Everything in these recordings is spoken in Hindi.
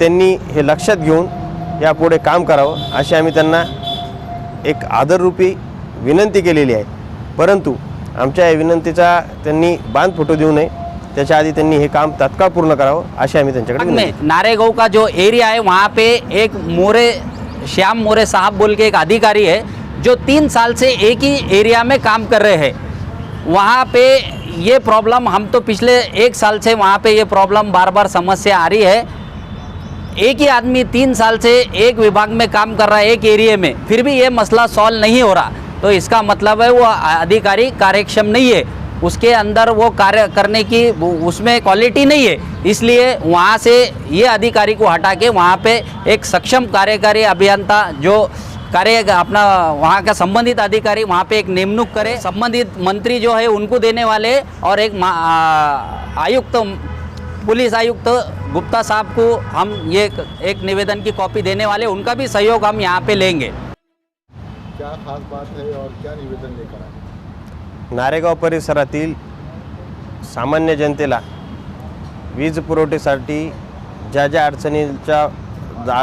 त्यांनी हे लक्षात घेऊन यापुढे काम करावं अशी आम्ही त्यांना एक आदररूपी विनंती केलेली आहे। परंतु आमच्या या विनंतीचा त्यांनी बांध फुटू देऊ नये, त्याच्या आधी त्यांनी हे काम तात्काळ पूर्ण करावं अशी आम्ही त्यांच्याकडे में नारेगांव का जो एरिया है वहाँ पे एक श्याम मोरे साहब बोल के एक अधिकारी है जो 3 साल से एक ही एरिया में काम कर रहे हैं। वहाँ पे ये प्रॉब्लम हम तो पिछले 1 साल से वहाँ पे ये प्रॉब्लम बार बार समस्या आ रही है। एक ही आदमी 3 साल से एक विभाग में काम कर रहा है एक एरिया में, फिर भी ये मसला सॉल्व नहीं हो रहा, तो इसका मतलब है वो अधिकारी कार्यक्षम नहीं है, उसके अंदर वो कार्य करने की उसमें क्वालिटी नहीं है। इसलिए वहाँ से ये अधिकारी को हटा के वहाँ पे एक सक्षम कार्यकारी अभियंता जो कार्य अपना वहाँ का संबंधित अधिकारी वहाँ पे एक नियुक्त करे। संबंधित मंत्री जो है उनको देने वाले और एक आयुक्त पुलिस आयुक्त गुप्ता साहब को हम ये एक निवेदन की कॉपी देने वाले, उनका भी सहयोग हम यहाँ पे लेंगे। क्या खास बात है और क्या निवेदन लेकर आए? नारेगाव परिसरातील सामान्य जनतेला वीज पुरवठ्यासाठी ज्या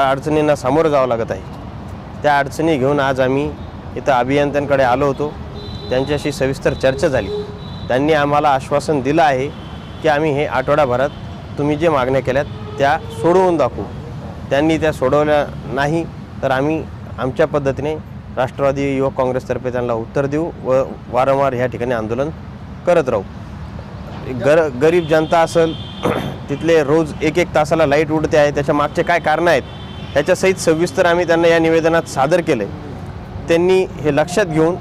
अडचणींना सामोरं जावं लागत आहे त्या अडचणी घेऊन आज आम्ही इथं अभियंत्यांकडे आलो होतो। त्यांच्याशी सविस्तर चर्चा झाली। त्यांनी आम्हाला आश्वासन दिलं आहे की आम्ही हे आठवडाभरात तुम्ही जे मागण्या केल्यात त्या सोडवून दाखवू। त्यांनी त्या सोडवल्या नाही तर आम्ही आमच्या पद्धतीने राष्ट्रवादी युवक काँग्रेसतर्फे त्यांना उत्तर देऊ व वारंवार ह्या ठिकाणी आंदोलन करत राहू। गरीब जनता असेल तिथले रोज 1-1 तासाला लाईट उडते आहे, त्याच्या मागचे काय कारणं आहेत त्याच्यासहित सविस्तर आम्ही त्यांना या निवेदनात सादर केले। त्यांनी हे लक्षात घेऊन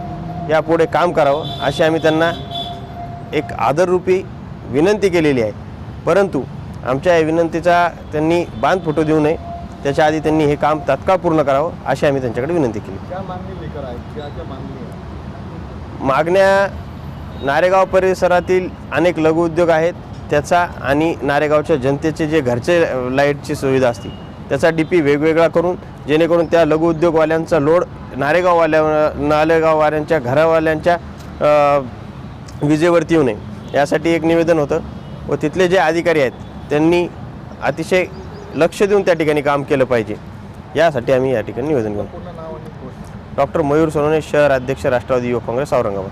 यापुढे काम करावं अशी आम्ही त्यांना एक आदररूपी विनंती केलेली आहे। परंतु आमच्या या विनंतीचा त्यांनी बांध फुटू देऊ नये, त्याच्या आधी त्यांनी हे काम तात्काळ पूर्ण करावं अशी आम्ही त्यांच्याकडे विनंती केली। क्या मागणी लेकर आए? क्या मागणी है? मागण्या नारेगाव परिसरातील अनेक लघु उद्योग आहेत त्याचा आणि नारेगावच्या जनतेचे जे घरचे लाईटची सुविधा असते त्याचा डीपी वेगवेगळा करून जेणेकरून त्या लघु उद्योगवाल्यांचा लोड नारेगाववाल्यांच्या घरावाल्यांच्या विजेवरती येऊ नये यासाठी एक निवेदन होतं व तिथले जे अधिकारी आहेत त्यांनी अतिशय लक्ष देऊन त्या ठिकाणी काम केलं पाहिजे यासाठी आम्ही या ठिकाणी निवेदन घेऊ। डॉक्टर मयूर सोनवणे, शहर अध्यक्ष राष्ट्रवादी युवक काँग्रेस औरंगाबाद।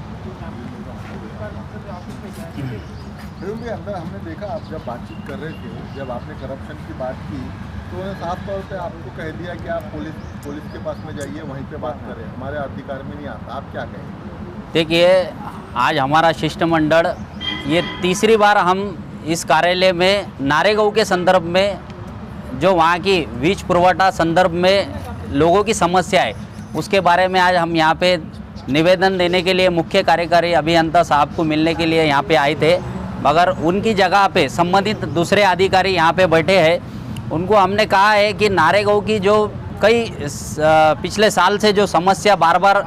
अंदर हमने देखा आप जब बातचीत कर रहे थे, जब आपने करप्शन की बात की तो उन्होंने साफ तौर पे आपको कह दिया कि आप पुलिस के पास में जाइए, वहीं पे बात करें, हमारे अधिकार में नहीं आता। आप क्या कहेंगे? देखिए, आज हमारा शिष्टमंडल ये तीसरी बार हम इस कार्यालय में नारेगांव के संदर्भ में जो वहाँ की वीज पुरवठा संदर्भ में लोगों की समस्या है उसके बारे में आज हम यहाँ पे निवेदन देने के लिए मुख्य कार्यकारी अभियंता साहब को मिलने के लिए यहाँ पे आए थे, मगर उनकी जगह पे संबंधित दूसरे अधिकारी यहाँ पे बैठे हैं। उनको हमने कहा है कि नारेगांव की जो कई पिछले साल से जो समस्या बार बार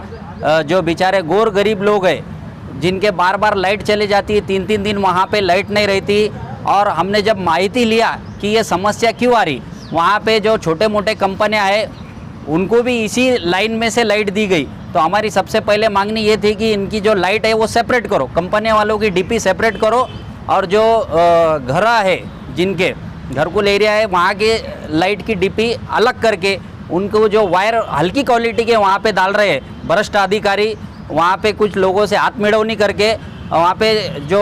जो बेचारे गोर गरीब लोग हैं जिनके बार बार लाइट चली जाती है, 3-3 दिन वहाँ पे लाइट नहीं रहती, और हमने जब माहिती लिया कि ये समस्या क्यों आ रही, वहाँ पे जो छोटे मोटे कंपनियाँ हैं उनको भी इसी लाइन में से लाइट दी गई। तो हमारी सबसे पहले मांगनी ये थी कि इनकी जो लाइट है वो सेपरेट करो, कंपनी वालों की डीपी सेपरेट करो, और जो घर है जिनके घरकुल एरिया है वहाँ के लाइट की डीपी अलग करके उनको जो वायर हल्की क्वालिटी के वहाँ पे डाल रहे हैं भ्रष्ट अधिकारी, वहाँ पे कुछ लोगों से हाथ मिड़ौनी करके वहाँ पे जो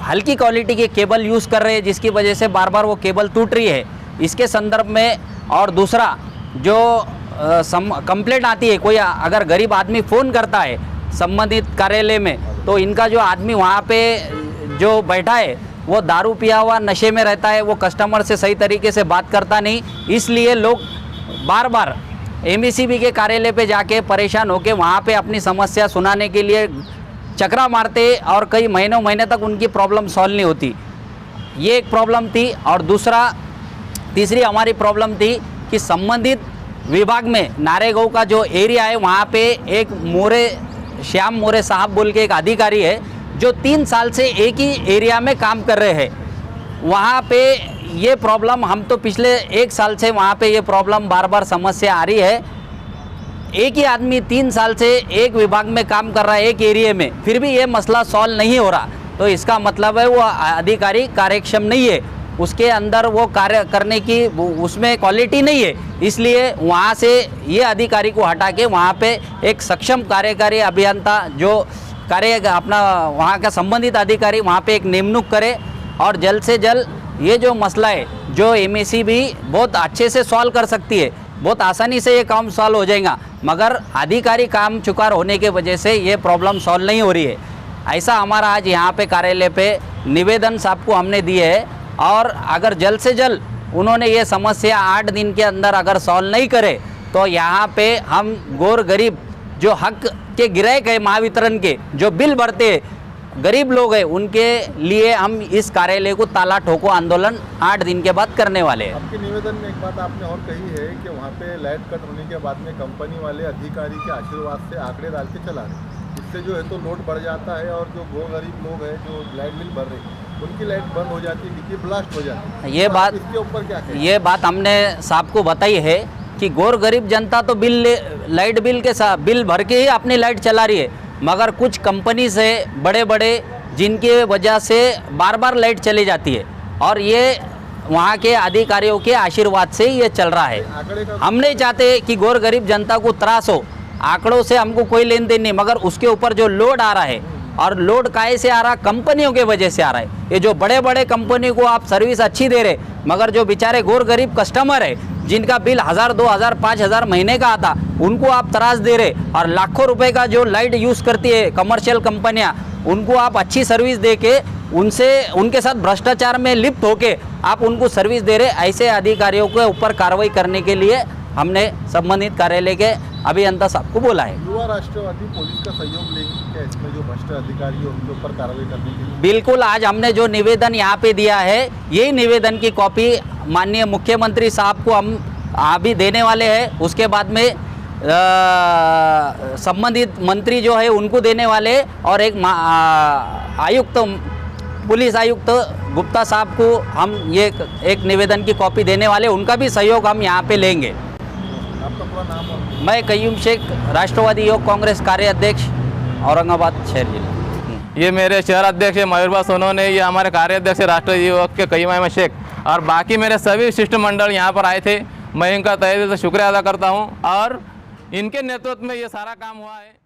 हल्की क्वालिटी के केबल यूज़ कर रहे हैं जिसकी वजह से बार बार वो केबल टूट रही है, इसके संदर्भ में। और दूसरा जो कंप्लेंट आती है, कोई अगर गरीब आदमी फ़ोन करता है संबंधित कार्यालय में तो इनका जो आदमी वहाँ पे जो बैठा है वो दारू पिया हुआ नशे में रहता है, वो कस्टमर से सही तरीके से बात करता नहीं, इसलिए लोग बार बार एमईसीबी के कार्यालय पे जाके परेशान होके वहाँ पे अपनी समस्या सुनाने के लिए चक्रा मारते और कई महीने तक उनकी प्रॉब्लम सॉल्व नहीं होती। ये एक प्रॉब्लम थी। और तीसरी हमारी प्रॉब्लम थी कि संबंधित विभाग में नारेगांव का जो एरिया है वहाँ पे एक श्याम मोरे साहब बोल के एक अधिकारी है जो 3 साल से एक ही एरिया में काम कर रहे हैं। वहाँ पे ये प्रॉब्लम हम तो पिछले 1 साल से वहाँ पे ये प्रॉब्लम बार बार समस्या आ रही है। एक ही आदमी 3 साल से एक विभाग में काम कर रहा है एक एरिया में, फिर भी ये मसला सॉल्व नहीं हो रहा, तो इसका मतलब है वो अधिकारी कार्यक्षम नहीं है, उसके अंदर वो कार्य करने की उसमें क्वालिटी नहीं है, इसलिए वहाँ से ये अधिकारी को हटा के वहाँ पे एक सक्षम कार्यकारी अभियंता जो कार्य अपना वहाँ का संबंधित अधिकारी वहाँ पे एक नियुक्त करे और जल्द से जल्द ये जो मसला है जो एमएसी भी बहुत अच्छे से सॉल्व कर सकती है, बहुत आसानी से ये काम सॉल्व हो जाएगा, मगर अधिकारी काम चुकार होने के वजह से ये प्रॉब्लम सॉल्व नहीं हो रही है। ऐसा हमारा आज यहाँ पे कार्यालय पे निवेदन साहब को हमने दिए है और अगर जल्द से जल्द उन्होंने ये समस्या 8 दिन के अंदर अगर सॉल्व नहीं करे तो यहाँ पे हम गोर गरीब जो हक के ग्राहक है महावितरण के जो बिल भरते हैं गरीब लोग हैं उनके लिए हम इस कार्यालय को ताला ठोको आंदोलन 8 दिन के बाद करने वाले हैं। आपके निवेदन में एक बात आपने और कही है कि वहाँ पे लाइट कट होने के बाद में कंपनी वाले अधिकारी के आशीर्वाद से आंकड़े डाल के चला रहे, इससे जो है तो लोड बढ़ जाता है और जो गरीब लोग हैं जो लाइट बिल भर रहे हैं उनकी लाइट बंद हो जाती है, बिजली ब्लास्ट हो जाती है। ये तो बात इसके ऊपर क्या कहें? ये बात हमने साहब को बताई है कि गौर गरीब जनता तो लाइट बिल के साथ बिल भर के ही अपनी लाइट चला रही है, मगर कुछ कंपनी से बड़े बड़े जिनके वजह से बार बार लाइट चली जाती है और ये वहाँ के अधिकारियों के आशीर्वाद से ये चल रहा है। आंकड़े का हम नहीं चाहते कि गौर गरीब जनता को त्रास हो, आंकड़ों से हमको कोई लेन देन नहीं, मगर उसके ऊपर जो लोड आ रहा है और लोड काहे से आ रहा, कंपनियों के वजह से आ रहा है। ये जो बड़े बड़े कंपनी को आप सर्विस अच्छी दे रहे, मगर जो बेचारे गौर गरीब कस्टमर है जिनका बिल 1000, 2000, 5000 महीने का आता, उनको आप त्रास दे रहे और लाखों रुपए का जो लाइट यूज़ करती है कमर्शियल कंपनियां, उनको आप अच्छी सर्विस दे के उनके साथ भ्रष्टाचार में लिप्त होके आप उनको सर्विस दे रहे। ऐसे अधिकारियों के ऊपर कार्रवाई करने के लिए हमने संबंधित कार्यालय के अभियंता साहब को बोला है। युवा राष्ट्रवादी पुलिस का सहयोग लेंगे क्या इसमें जो भ्रष्ट अधिकारी है उनके ऊपर कार्रवाई करने के लिए? बिल्कुल, आज हमने जो निवेदन यहाँ पे दिया है यही निवेदन की कॉपी माननीय मुख्यमंत्री साहब को हम अभी देने वाले हैं, उसके बाद में संबंधित मंत्री जो है उनको देने वाले और एक आयुक्त पुलिस आयुक्त गुप्ता साहब को हम ये एक निवेदन की कॉपी देने वाले, उनका भी सहयोग हम यहाँ पे लेंगे। आपका पूरा नाम और मैं कयूम शेख, राष्ट्रवादी युवक कांग्रेस कार्य अध्यक्ष, औरंगाबाद शहर जिला। ये मेरे शहर अध्यक्ष है मयूरभा सोनोने, ये हमारे कार्याध्यक्ष राष्ट्रीय युवक के कयूम अहमद शेख और बाकी मेरे सभी शिष्टमंडल यहाँ पर आए थे। मैं इनका तहे दिल से शुक्रिया अदा करता हूँ और इनके नेतृत्व में ये सारा काम हुआ है।